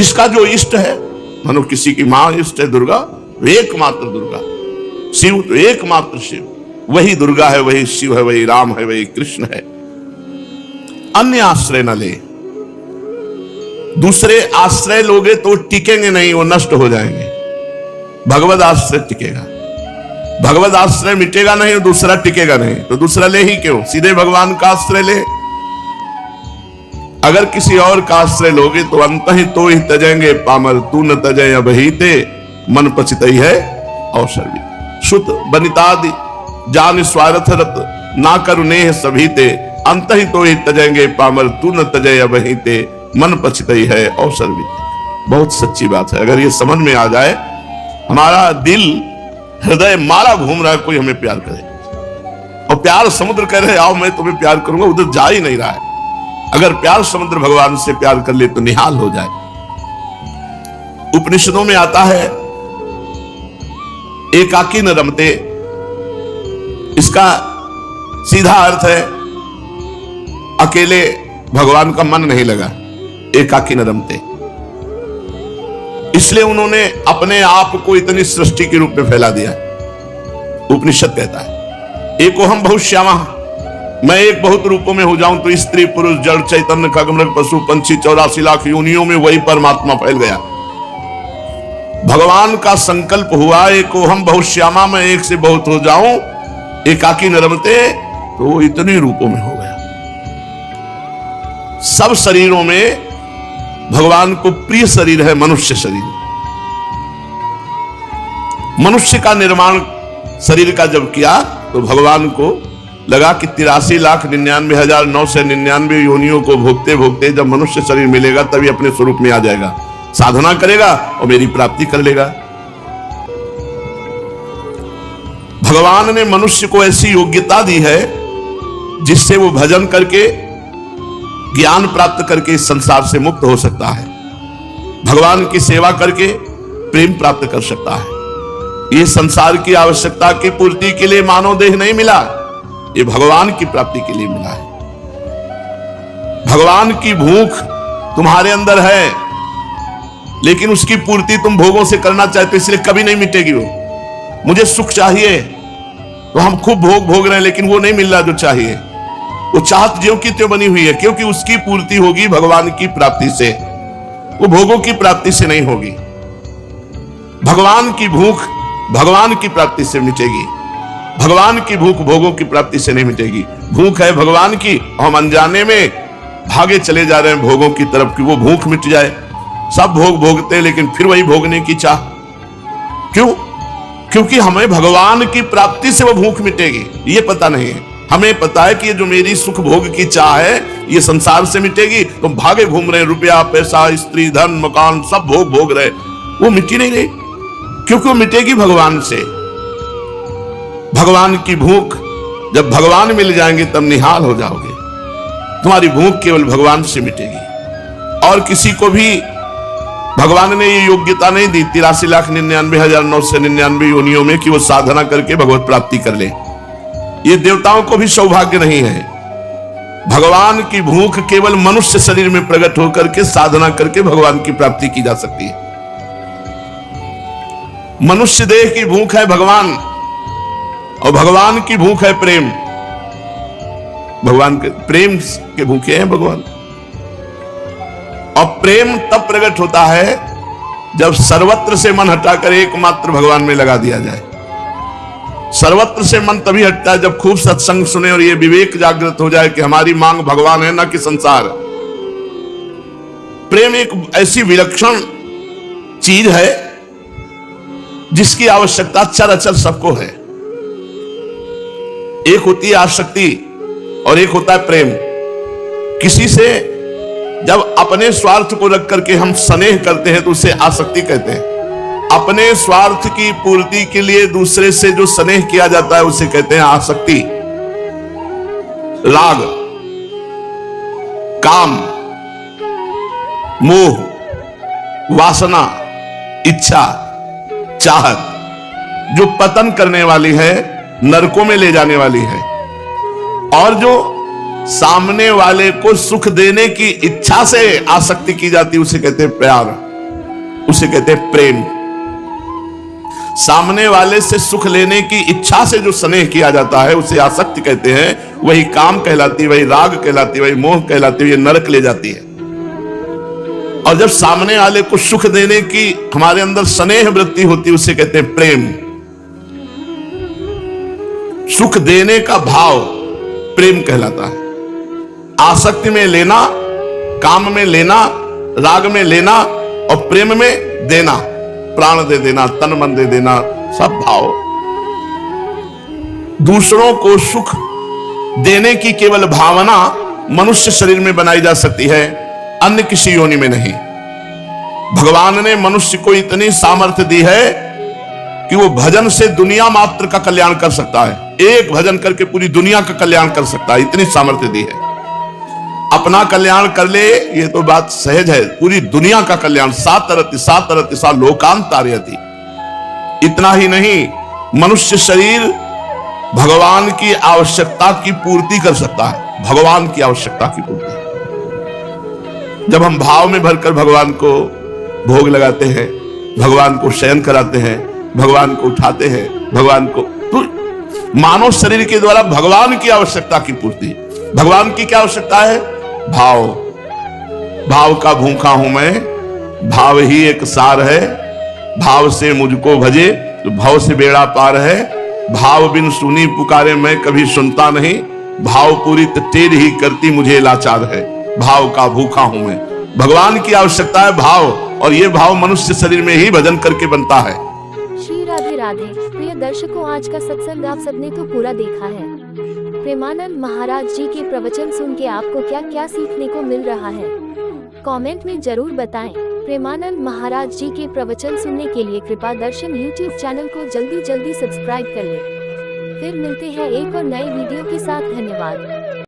जिसका जो इष्ट है, मानो किसी की मां इष्ट है दुर्गा, एकमात्र दुर्गा, शिव तो एकमात्र शिव, वही दुर्गा है, वही शिव है, वही राम है, वही कृष्ण है। अन्य आश्रय न ले। दूसरे आश्रय लोगे तो टिकेंगे नहीं, वो नष्ट हो जाएंगे। भगवत आश्रय टिकेगा। भगवत आश्रय मिटेगा नहीं और दूसरा टिकेगा नहीं, तो दूसरा ले ही क्यों, सीधे भगवान का आश्रय ले। अगर किसी और का आश्रय लोगे तो अंतहि तो ही तजेंगे पामर, तू न तजय अबहिते, मन पचितई है अवसर भी। सुत बनितादि जान स्वार्थ रत, ना करु नेह सभीते, अंतहि तो ही तजेंगे पामर, तू न तजय अबहिते, मन पचितई है अवसर भी। बहुत सच्ची बात है। अगर ये समझ में आ जाए, हमारा दिल हृदय मारा घूम रहा है, कोई हमें प्यार करे, और प्यार समुद्र कह रहे आओ मैं तुम्हें प्यार करूंगा, उधर जा ही नहीं रहा है। अगर प्यार समुद्र भगवान से प्यार कर ले तो निहाल हो जाए। उपनिषदों में आता है एकाकी न रमते, इसका सीधा अर्थ है अकेले भगवान का मन नहीं लगा, एकाकी न रमते। इसलिए उन्होंने अपने आप को इतनी सृष्टि के रूप में फैला दिया। उपनिषद कहता है एकोहम बहुत श्यामा, मैं एक बहुत रूपों में हो जाऊं तो स्त्री पुरुष जड़ चैतन्य खगमृग पशु पंछी 84 लाख योनियों में वही परमात्मा फैल गया। भगवान का संकल्प हुआ एकोहम बहुत श्यामा, मैं एक से बहुत हो जाऊं, एकाकी न रमते, तो वो इतने रूपों में हो गया। सब शरीरों में भगवान को प्रिय शरीर है मनुष्य शरीर। मनुष्य का निर्माण शरीर का जब किया तो भगवान को लगा कि 83,99,999 योनियों को भोगते भोगते जब मनुष्य शरीर मिलेगा तभी अपने स्वरूप में आ जाएगा, साधना करेगा और मेरी प्राप्ति कर लेगा। भगवान ने मनुष्य को ऐसी योग्यता दी है जिससे वो भजन करके ज्ञान प्राप्त करके इस संसार से मुक्त हो सकता है, भगवान की सेवा करके प्रेम प्राप्त कर सकता है। ये संसार की आवश्यकता की पूर्ति के लिए मानव देह नहीं मिला, ये भगवान की प्राप्ति के लिए मिला है। भगवान की भूख तुम्हारे अंदर है, लेकिन उसकी पूर्ति तुम भोगों से करना चाहते, इसलिए कभी नहीं मिटेगी वो। मुझे सुख चाहिए तो हम खूब भोग रहे हैं, लेकिन वो नहीं मिल रहा जो चाहिए। वो चाहत ज्यों की त्यों बनी हुई है, क्योंकि उसकी पूर्ति होगी भगवान की प्राप्ति से, वो भोगों की प्राप्ति से नहीं होगी। भगवान की भूख भगवान की प्राप्ति से मिटेगी, भगवान की भूख भोगों की प्राप्ति से नहीं मिटेगी। भूख है भगवान की, हम अनजाने में भागे चले जा रहे हैं भोगों की तरफ कि वो भूख मिट जाए। सब भोग भोगते हैं लेकिन फिर वही भोगने की चाह। क्यों? क्योंकि हमें भगवान की प्राप्ति से वो भूख मिटेगी, ये पता नहीं है। हमें पता है कि ये जो मेरी सुख भोग की चाह है ये संसार से मिटेगी, तो भागे घूम रहे, रुपया पैसा स्त्री धन मकान सब भोग रहे, वो मिट्टी नहीं रही, क्योंकि वो मिटेगी भगवान से। भगवान की भूख, जब भगवान मिल जाएंगे तब निहाल हो जाओगे। तुम्हारी भूख केवल भगवान से मिटेगी। और किसी को भी भगवान ने ये योग्यता नहीं दी 83,99,999 योनियों में कि वो साधना करके भगवत प्राप्ति कर ले। ये देवताओं को भी सौभाग्य नहीं है। भगवान की भूख केवल मनुष्य शरीर में प्रकट होकर के साधना करके भगवान की प्राप्ति की जा सकती है। मनुष्य देह की भूख है भगवान, और भगवान की भूख है प्रेम। भगवान के प्रेम के भूखे हैं भगवान। और प्रेम तब प्रकट होता है जब सर्वत्र से मन हटाकर एकमात्र भगवान में लगा दिया जाए। सर्वत्र से मन तभी हटता है जब खूब सत्संग सुने और ये विवेक जागृत हो जाए कि हमारी मांग भगवान है, ना कि संसार। प्रेम एक ऐसी विलक्षण चीज है जिसकी आवश्यकता चराचर सबको है। एक होती है आसक्ति और एक होता है प्रेम। किसी से जब अपने स्वार्थ को रख करके हम स्नेह करते हैं तो उसे आसक्ति कहते हैं। अपने स्वार्थ की पूर्ति के लिए दूसरे से जो स्नेह किया जाता है उसे कहते हैं आसक्ति। राग, काम, मोह, वासना, इच्छा, चाहत जो पतन करने वाली है, नरकों में ले जाने वाली है, और जो सामने वाले को सुख देने की इच्छा से आसक्ति की जाती है उसे कहते हैं प्यार। उसे कहते हैं प्रेम। सामने वाले से सुख लेने की इच्छा से जो स्नेह किया जाता है उसे आसक्ति कहते हैं। वही काम कहलाती है, वही राग कहलाती है, वही मोह कहलाती है, ये नरक ले जाती है। और जब सामने वाले को सुख देने की हमारे अंदर स्नेह वृत्ति होती है उसे कहते हैं प्रेम। सुख देने का भाव प्रेम कहलाता है। आसक्ति में लेना, काम में लेना, राग में लेना और प्रेम में देना, प्राण दे देना, तन मन दे देना, सब भाव। दूसरों को सुख देने की केवल भावना मनुष्य शरीर में बनाई जा सकती है, अन्य किसी योनि में नहीं। भगवान ने मनुष्य को इतनी सामर्थ्य दी है कि वो भजन से दुनिया मात्र का कल्याण कर सकता है। एक भजन करके पूरी दुनिया का कल्याण कर सकता है, इतनी सामर्थ्य दी है। अपना कल्याण कर ले ये तो बात सहज है, पूरी दुनिया का कल्याण सातरति सा लोकांतार्यति। इतना ही नहीं, मनुष्य शरीर भगवान की आवश्यकता की पूर्ति कर सकता है, भगवान की आवश्यकता की पूर्ति। जब हम भाव में भरकर भगवान को भोग लगाते हैं, भगवान को शयन कराते हैं, भगवान को उठाते हैं, भगवान को, तो मानव शरीर के द्वारा भगवान की आवश्यकता की पूर्ति। भगवान की क्या आवश्यकता है? भाव। भाव का भूखा हूं मैं, भाव ही एक सार है। भाव से मुझको भजे तो भाव से बेड़ा पार है। भाव बिन सुनी पुकारे मैं कभी सुनता नहीं। भाव पूरी तेरी ही करती मुझे लाचार है। भाव का भूखा हूं मैं। भगवान की आवश्यकता है भाव, और ये भाव मनुष्य शरीर में ही भजन करके बनता है। श्री राधे राधे। प्रिय दर्शकों, आज का सत्संग आप सबने तो पूरा देखा है। प्रेमानंद महाराज जी के प्रवचन सुन के आपको क्या क्या सीखने को मिल रहा है, कमेंट में जरूर बताएं। प्रेमानंद महाराज जी के प्रवचन सुनने के लिए कृपा दर्शन यूट्यूब चैनल को जल्दी सब्सक्राइब कर लें। फिर मिलते हैं एक और नए वीडियो के साथ। धन्यवाद।